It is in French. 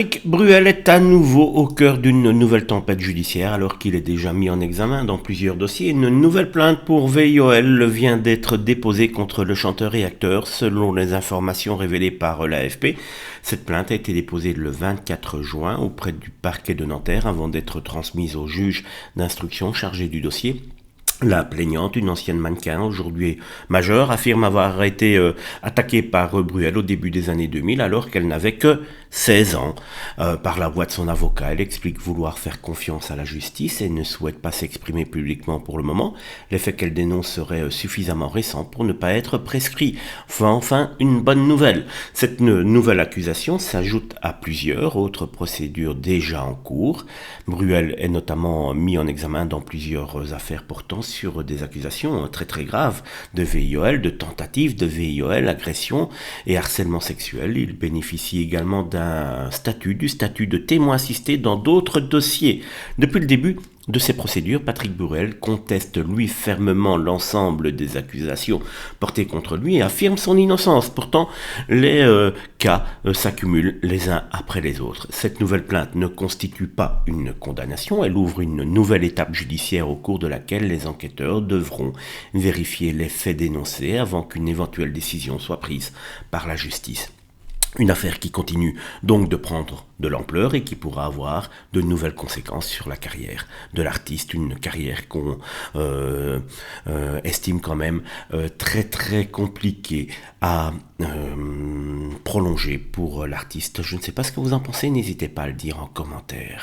Patrick Bruel est à nouveau au cœur d'une nouvelle tempête judiciaire alors qu'il est déjà mis en examen dans plusieurs dossiers. Une nouvelle plainte pour VIOL vient d'être déposée contre le chanteur et acteur selon les informations révélées par l'AFP. Cette plainte a été déposée le 24 juin auprès du parquet de Nanterre avant d'être transmise au juge d'instruction chargé du dossier. La plaignante, une ancienne mannequin, aujourd'hui majeure, affirme avoir été attaquée par Bruel au début des années 2000 alors qu'elle n'avait que 16 ans. Par la voix de son avocat, elle explique vouloir faire confiance à la justice et ne souhaite pas s'exprimer publiquement pour le moment. Les faits qu'elle dénonce seraient suffisamment récents pour ne pas être prescrits. Enfin, une bonne nouvelle. Cette nouvelle accusation s'ajoute à plusieurs autres procédures déjà en cours. Bruel est notamment mis en examen dans plusieurs affaires portant sur des accusations très très graves de VIOL, de tentatives de VIOL, agression et harcèlement sexuel. Il bénéficie également du statut de témoin assisté dans d'autres dossiers. Depuis le début de ces procédures, Patrick Bruel conteste lui fermement l'ensemble des accusations portées contre lui et affirme son innocence. Pourtant, les cas s'accumulent les uns après les autres. Cette nouvelle plainte ne constitue pas une condamnation, elle ouvre une nouvelle étape judiciaire au cours de laquelle les enquêteurs devront vérifier les faits dénoncés avant qu'une éventuelle décision soit prise par la justice. Une affaire qui continue donc de prendre de l'ampleur et qui pourra avoir de nouvelles conséquences sur la carrière de l'artiste, une carrière qu'on estime quand même très très compliquée à prolonger pour l'artiste. Je ne sais pas ce que vous en pensez, n'hésitez pas à le dire en commentaire.